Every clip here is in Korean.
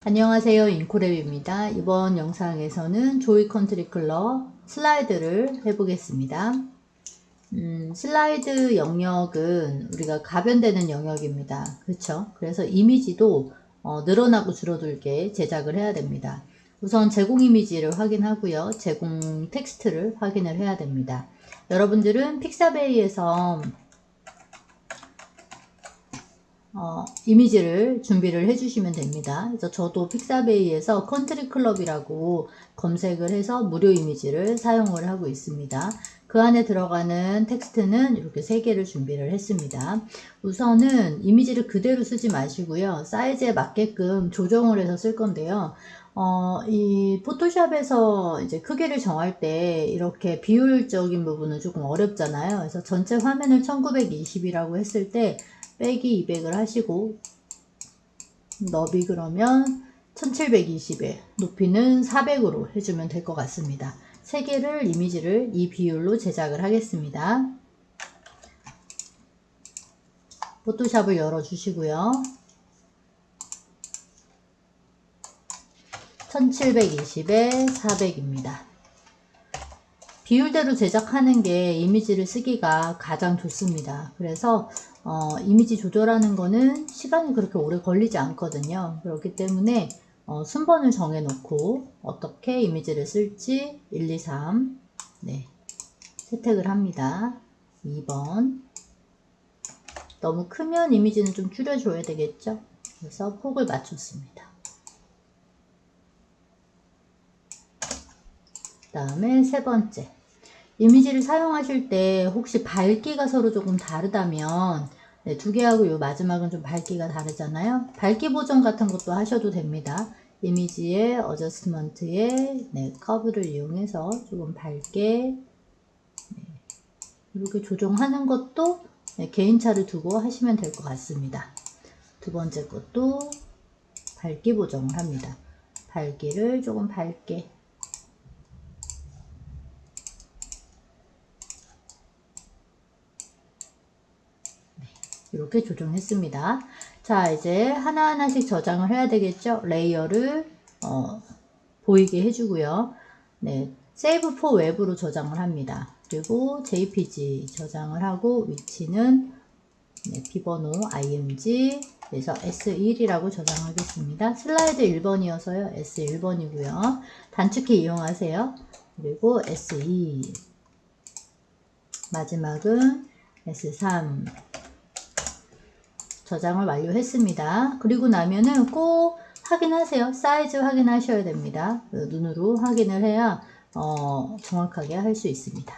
안녕하세요, 인코랩입니다. 이번 영상에서는 조이 컨트리 클럽 슬라이드를 해보겠습니다. 슬라이드 영역은 우리가 가변되는 영역입니다. 그렇죠? 그래서 이미지도 늘어나고 줄어들게 제작을 해야 됩니다. 우선 제공 이미지를 확인하고요. 제공 텍스트를 확인을 해야 됩니다. 여러분들은 픽사베이에서 이미지를 준비를 해주시면 됩니다. 그래서 저도 픽사베이에서 컨트리 클럽이라고 검색을 해서 무료 이미지를 사용을 하고 있습니다. 그 안에 들어가는 텍스트는 이렇게 3개를 준비를 했습니다. 우선은 이미지를 그대로 쓰지 마시고요. 사이즈에 맞게끔 조정을 해서 쓸 건데요. 이 포토샵에서 이제 크기를 정할 때 이렇게 비율적인 부분은 조금 어렵잖아요. 그래서 전체 화면을 1920이라고 했을 때 빼기 200을 하시고 너비 그러면 1720에 높이는 400으로 해주면 될 것 같습니다. 3개를 이미지를 이 비율로 제작을 하겠습니다. 포토샵을 열어 주시고요. 1720에 400입니다. 비율대로 제작하는 게 이미지를 쓰기가 가장 좋습니다. 그래서 이미지 조절하는 거는 시간이 그렇게 오래 걸리지 않거든요. 그렇기 때문에 순번을 정해 놓고 어떻게 이미지를 쓸지 1, 2, 3 채택을 합니다. 2번 너무 크면 이미지는 좀 줄여줘야 되겠죠. 그래서 폭을 맞췄습니다. 그 다음에 3번째 이미지를 사용하실 때 혹시 밝기가 서로 조금 다르다면 2개하고 요 마지막은 좀 밝기가 다르잖아요. 밝기 보정 같은 것도 하셔도 됩니다. 이미지의 어저스트먼트에 커브를 이용해서 조금 밝게 이렇게 조정하는 것도 개인차를 두고 하시면 될 것 같습니다. 두 번째 것도 밝기 보정을 합니다. 밝기를 조금 밝게 이렇게 조정했습니다. 자, 이제 하나하나씩 저장을 해야 되겠죠? 레이어를 보이게 해주고요. 세이브 포 웹으로 저장을 합니다. 그리고 JPG 저장을 하고 위치는 비번호 img 그래서 S1이라고 저장하겠습니다. 슬라이드 1번이어서요. S1번이고요. 단축키 이용하세요. 그리고 S2 마지막은 S3 저장을 완료했습니다. 그리고 나면은 꼭 확인하세요. 사이즈 확인하셔야 됩니다. 눈으로 확인을 해야 정확하게 할 수 있습니다.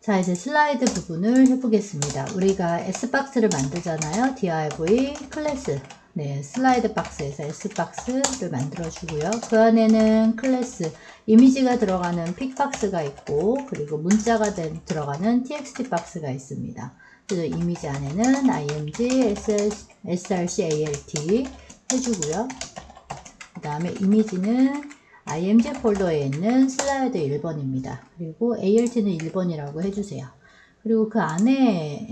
자, 이제 슬라이드 부분을 해보겠습니다. 우리가 S박스를 만들잖아요. div 클래스 슬라이드 박스에서 S박스를 만들어 주고요. 그 안에는 클래스 이미지가 들어가는 픽박스가 있고 그리고 문자가 들어가는 txt 박스가 있습니다. 그래서 이미지 안에는 img, src, alt 해주고요. 그 다음에 이미지는 img 폴더에 있는 슬라이드 1번입니다. 그리고 alt는 1번이라고 해주세요. 그리고 그 안에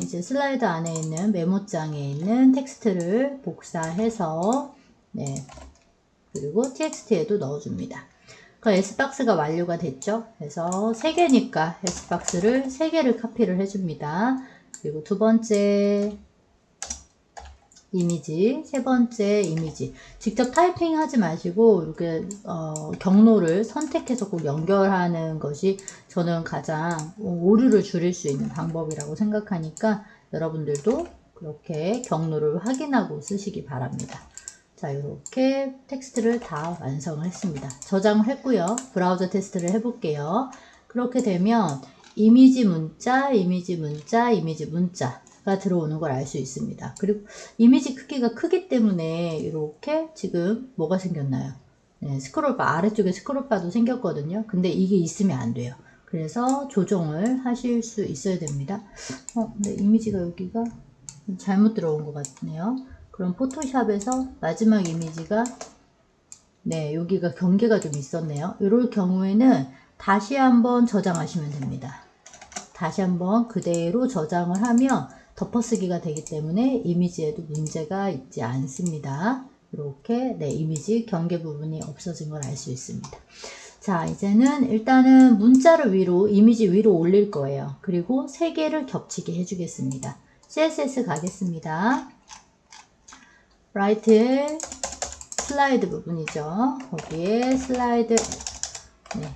이제 슬라이드 안에 있는 메모장에 있는 텍스트를 복사해서 그리고 txt에도 넣어줍니다. 그 S박스가 완료가 됐죠. 그래서 3개니까 S박스를 3개를 카피를 해줍니다. 그리고 두 번째 이미지, 세 번째 이미지. 직접 타이핑 하지 마시고 이렇게 경로를 선택해서 꼭 연결하는 것이 저는 가장 오류를 줄일 수 있는 방법이라고 생각하니까 여러분들도 그렇게 경로를 확인하고 쓰시기 바랍니다. 자, 이렇게 텍스트를 다 완성을 했습니다. 저장을 했고요. 브라우저 테스트를 해볼게요. 그렇게 되면 이미지 문자, 이미지 문자, 이미지 문자가 들어오는 걸 알 수 있습니다. 그리고 이미지 크기가 크기 때문에 이렇게 지금 뭐가 생겼나요? 스크롤바, 아래쪽에 스크롤바도 생겼거든요. 근데 이게 있으면 안 돼요. 그래서 조정을 하실 수 있어야 됩니다. 근데 이미지가 여기가 잘못 들어온 것 같네요. 그럼 포토샵에서 마지막 이미지가 여기가 경계가 좀 있었네요. 이럴 경우에는 다시 한번 저장하시면 됩니다. 다시 한번 그대로 저장을 하면 덮어쓰기가 되기 때문에 이미지에도 문제가 있지 않습니다. 이렇게 네, 이미지 경계 부분이 없어진 걸 알 수 있습니다. 자, 이제는 일단은 문자를 위로, 이미지 위로 올릴 거예요. 그리고 3개를 겹치게 해주겠습니다. CSS 가겠습니다. 라이트에 슬라이드 부분이죠. 거기에 슬라이드, 네,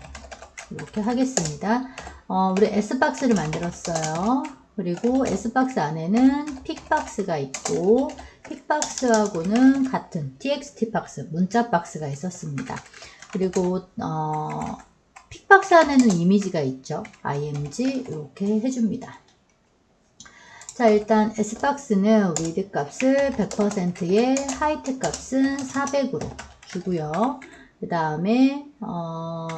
이렇게 하겠습니다. 우리 S박스를 만들었어요. 그리고 S박스 안에는 픽박스가 있고, 픽박스하고는 같은 TXT 박스, 문자 박스가 있었습니다. 그리고 픽박스 안에는 이미지가 있죠. img 이렇게 해줍니다. 자, 일단 S박스는 width 값을 100%에 height 값은 400으로 주고요. 그 다음에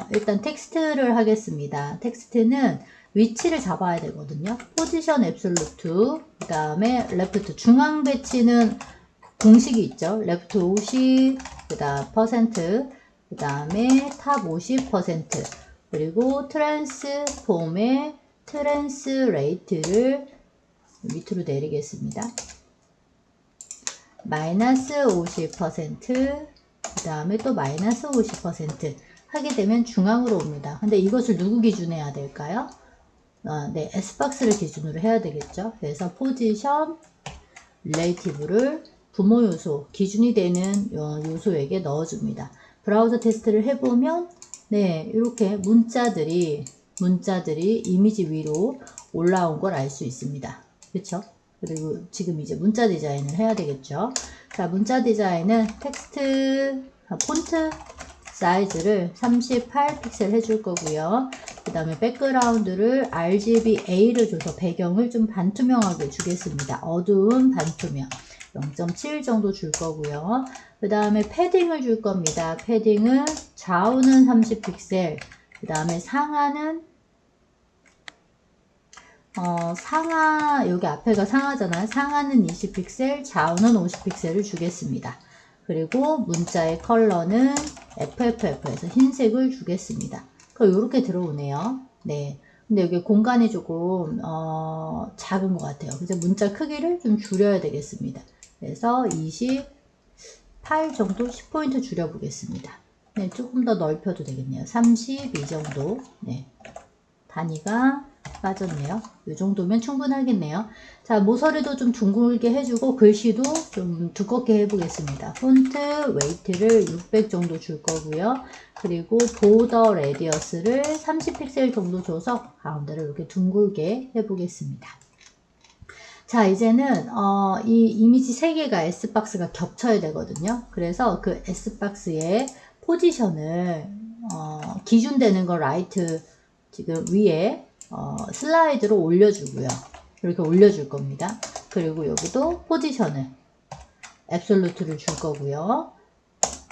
일단 텍스트를 하겠습니다. 텍스트는 위치를 잡아야 되거든요. 포지션 앱솔루트, 그 다음에 레프트, 중앙 배치는 공식이 있죠. 레프트 50, 그 다음 퍼센트, 그 다음에 탑 50%, 그리고 트랜스폼의 트랜스레이트를 밑으로 내리겠습니다. 마이너스 50%, 그 다음에 또 마이너스 50% 하게 되면 중앙으로 옵니다. 근데 이것을 누구 기준에 해야 될까요? 네, S박스를 기준으로 해야 되겠죠. 그래서 포지션 릴레이티브를 부모 요소, 기준이 되는 요소에게 넣어줍니다. 브라우저 테스트를 해보면 네, 이렇게 문자들이 이미지 위로 올라온 걸 알 수 있습니다. 그렇죠? 그리고 지금 이제 문자 디자인을 해야 되겠죠. 자, 문자 디자인은 텍스트 폰트 사이즈를 38픽셀 해줄 거고요. 그 다음에 백그라운드를 RGBA를 줘서 배경을 좀 반투명하게 주겠습니다. 어두운 반투명 0.7 정도 줄 거고요. 그 다음에 패딩을 줄 겁니다. 패딩은 좌우는 30픽셀, 그 다음에 상하는 상하, 여기 앞에가 상하잖아요. 상하는 20픽셀, 좌우는 50픽셀을 주겠습니다. 그리고 문자의 컬러는 FFF에서 흰색을 주겠습니다. 그럼 이렇게 들어오네요. 네. 근데 여기 공간이 조금 작은 것 같아요. 그래서 문자 크기를 좀 줄여야 되겠습니다. 그래서 28 정도 10포인트 줄여보겠습니다. 네, 조금 더 넓혀도 되겠네요. 32 정도. 네. 단위가 빠졌네요. 이 정도면 충분하겠네요. 자, 모서리도 좀 둥글게 해주고 글씨도 좀 두껍게 해보겠습니다. 폰트 웨이트를 600 정도 줄 거고요. 그리고 보더 레디어스를 30픽셀 정도 줘서 가운데를 이렇게 둥글게 해보겠습니다. 자, 이제는 이 이미지 3개가 S박스가 겹쳐야 되거든요. 그래서 그 S박스의 포지션을 기준되는 거 라이트 지금 위에 슬라이드로 올려주고요. 이렇게 올려줄 겁니다. 그리고 여기도 포지션을 앱솔루트를 줄 거고요.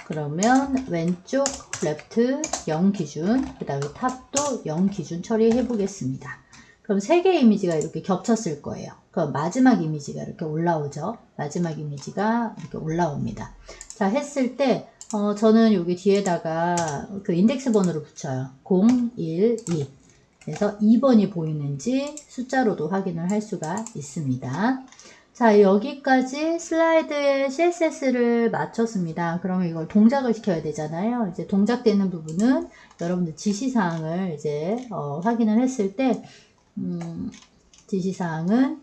그러면 왼쪽 레프트 0 기준, 그 다음에 탑도 0 기준 처리해 보겠습니다. 그럼 3개의 이미지가 이렇게 겹쳤을 거예요. 그럼 마지막 이미지가 이렇게 올라오죠. 마지막 이미지가 이렇게 올라옵니다. 자, 했을 때 저는 여기 뒤에다가 그 인덱스 번호를 붙여요. 0, 1, 2. 그래서 2번이 보이는지 숫자로도 확인을 할 수가 있습니다. 자, 여기까지 슬라이드에 CSS를 마쳤습니다. 그러면 이걸 동작을 시켜야 되잖아요. 이제 동작되는 부분은 여러분들 지시사항을 이제 확인을 했을 때 지시사항은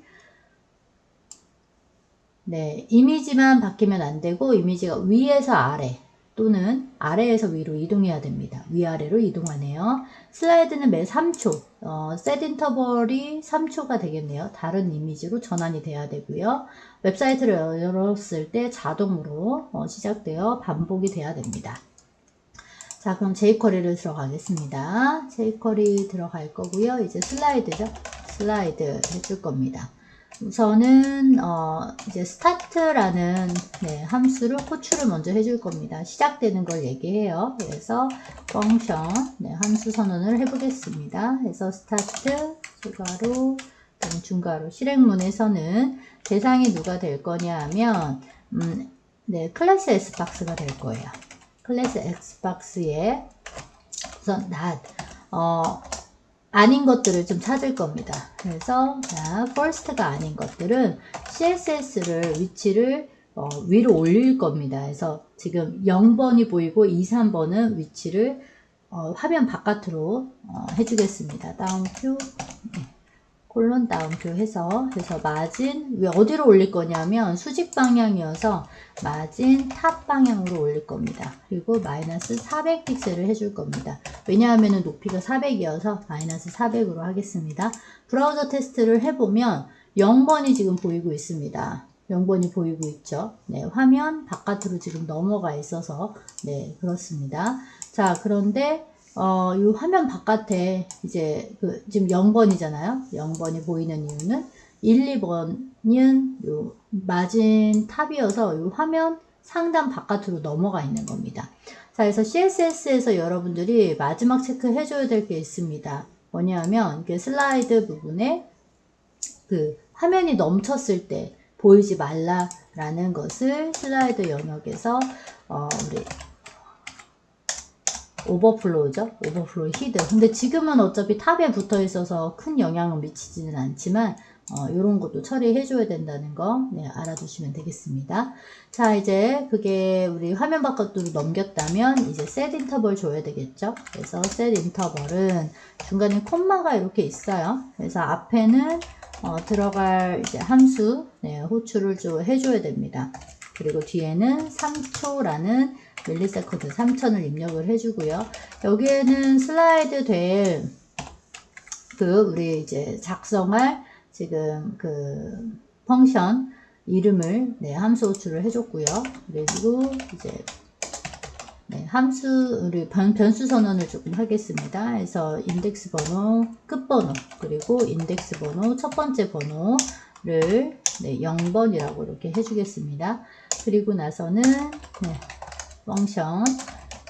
네, 이미지만 바뀌면 안 되고 이미지가 위에서 아래 또는 아래에서 위로 이동해야 됩니다. 위아래로 이동하네요. 슬라이드는 매 3초, 셋 인터벌이 3초가 되겠네요. 다른 이미지로 전환이 돼야 되고요. 웹사이트를 열었을 때 자동으로 시작되어 반복이 돼야 됩니다. 자, 그럼 jQuery를 들어가겠습니다. jQuery 들어갈 거고요. 이제 슬라이드죠. 슬라이드 해줄 겁니다. 우선은 이제 start라는 네, 함수를 호출을 먼저 해줄 겁니다. 시작되는 걸 얘기해요. 그래서 펑션 네, 함수 선언을 해보겠습니다. 그래서 start 추가로 중괄호 실행문에서는 대상이 누가 될 거냐 하면 네, 클래스 S박스가 될 거예요. 클래스 X박스에 우선 not 아닌 것들을 좀 찾을 겁니다. 그래서 자, first가 아닌 것들은 CSS를 위치를 위로 올릴 겁니다. 그래서 지금 0번이 보이고 2, 3번은 위치를 화면 바깥으로 해주겠습니다. 다운표, 콜론 다운표 해서 마진 어디로 올릴 거냐면 수직 방향이어서 마진 탑 방향으로 올릴 겁니다. 그리고 마이너스 400 픽셀을 해줄 겁니다. 왜냐하면 높이가 400이어서 마이너스 400으로 하겠습니다. 브라우저 테스트를 해보면 0번이 지금 보이고 있습니다. 0번이 보이고 있죠. 네, 화면 바깥으로 지금 넘어가 있어서 네, 그렇습니다. 자, 그런데 이 화면 바깥에 이제 지금 0번이잖아요. 0번이 보이는 이유는 1, 2번은 요 마진 탑이어서 이 화면 상단 바깥으로 넘어가 있는 겁니다. 자, 그래서 CSS에서 여러분들이 마지막 체크 해줘야 될 게 있습니다. 뭐냐면 이게 슬라이드 부분에 화면이 넘쳤을 때 보이지 말라라는 것을 슬라이드 영역에서 우리 오버플로우죠. 오버플로우 히드. 근데 지금은 어차피 탑에 붙어 있어서 큰 영향을 미치지는 않지만 이런 것도 처리해 줘야 된다는 거 네, 알아두시면 되겠습니다. 자, 이제 그게 우리 화면 바깥으로 넘겼다면 이제 set 인터벌 줘야 되겠죠. 그래서 set 인터벌은 중간에 콤마가 이렇게 있어요. 그래서 앞에는 들어갈 이제 함수 네, 호출을 해줘야 됩니다. 그리고 뒤에는 3초라는 밀리세컨드 3000을 입력을 해주고요. 여기에는 슬라이드 될 우리 이제 작성할 지금 펑션 이름을 네, 함수 호출을 해줬고요. 그리고 이제 네, 함수 우리 변수 선언을 조금 하겠습니다. 그래서 인덱스 번호, 끝 번호, 그리고 인덱스 번호 첫 번째 번호를 네, 0번이라고 이렇게 해주겠습니다. 그리고 나서는 네, 펑션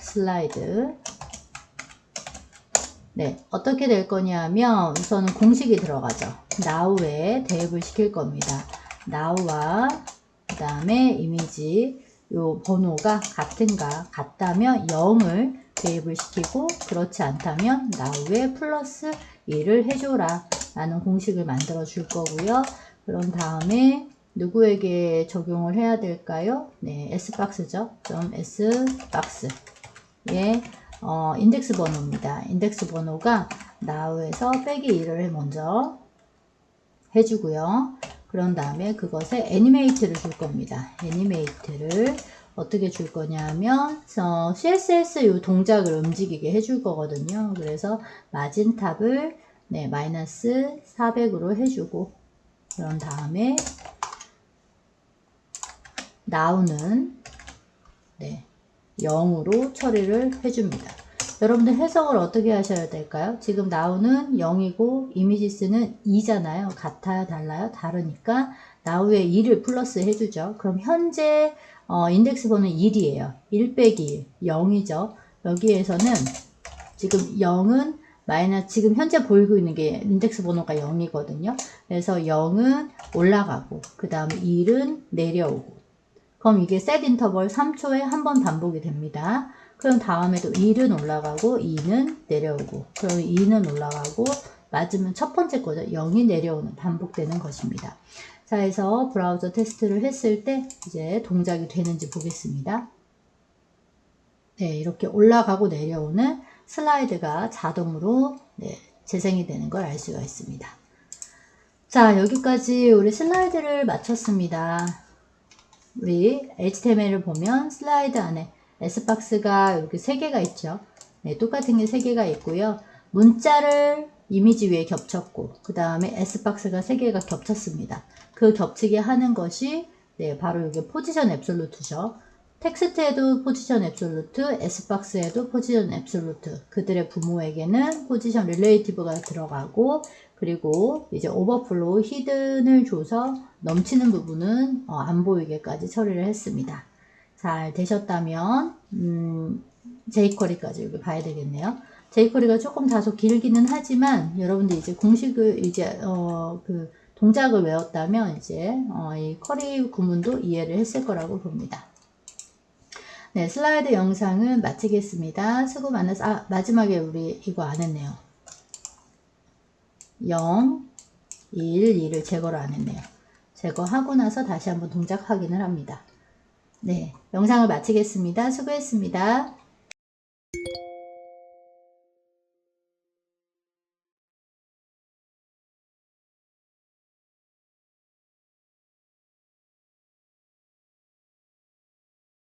슬라이드 네, 어떻게 될 거냐면 우선은 공식이 들어가죠. now에 대입을 시킬 겁니다. now와 그 다음에 이미지 요 번호가 같다면 0을 대입을 시키고 그렇지 않다면 now에 플러스 1을 해줘라 라는 공식을 만들어 줄 거고요. 그런 다음에 누구에게 적용을 해야 될까요? 네, s박스죠. s박스 예, 인덱스 번호입니다. 인덱스 번호가 now에서 빼기 1을 먼저 해주고요. 그런 다음에 그것에 애니메이트를 줄 겁니다. 애니메이트를 어떻게 줄 거냐면 CSS 이 동작을 움직이게 해줄 거거든요. 그래서 마진 탑을 네, 마이너스 400으로 해주고 그런 다음에 now는 네, 0으로 처리를 해줍니다. 여러분들 해석을 어떻게 하셔야 될까요? 지금 now는 0이고 이미지스는 2잖아요. 같아요? 달라요? 다르니까 now에 2를 플러스 해주죠. 그럼 현재 인덱스 번호는 1이에요. 1 빼기 1, 0이죠. 여기에서는 지금 0은 지금 현재 보이고 있는 게 인덱스 번호가 0이거든요. 그래서 0은 올라가고 그 다음에 1은 내려오고 그럼 이게 set 인터벌 3초에 한 번 반복이 됩니다. 그럼 다음에도 1은 올라가고 2는 내려오고 그럼 2는 올라가고 맞으면 첫 번째 거죠. 0이 내려오는 반복되는 것입니다. 자, 해서 브라우저 테스트를 했을 때 이제 동작이 되는지 보겠습니다. 네, 이렇게 올라가고 내려오는 슬라이드가 자동으로 네, 재생이 되는 걸 알 수가 있습니다. 자, 여기까지 우리 슬라이드를 마쳤습니다. 우리 HTML을 보면 슬라이드 안에 S박스가 이렇게 3개가 있죠. 네, 똑같은 게 3개가 있고요. 문자를 이미지 위에 겹쳤고 그 다음에 S박스가 3개가 겹쳤습니다. 그 겹치게 하는 것이 네, 바로 이게 포지션 앱솔루트죠. 텍스트에도 포지션 앱솔루트, S박스에도 포지션 앱솔루트. 그들의 부모에게는 포지션 릴레이티브가 들어가고 그리고 이제 오버플로우 히든을 줘서 넘치는 부분은 안 보이게까지 처리를 했습니다. 잘 되셨다면 jQuery까지 여기 봐야 되겠네요. jQuery가 조금 다소 길기는 하지만 여러분들 이제 공식을 이제 그 동작을 외웠다면 이제 이 쿼리 구문도 이해를 했을 거라고 봅니다. 네, 슬라이드 영상은 마치겠습니다. 수고 많았습니다. 마지막에 우리 이거 안 했네요. 0, 1, 2를 제거를 안 했네요. 제거하고 나서 다시 한번 동작 확인을 합니다. 네, 영상을 마치겠습니다. 수고했습니다.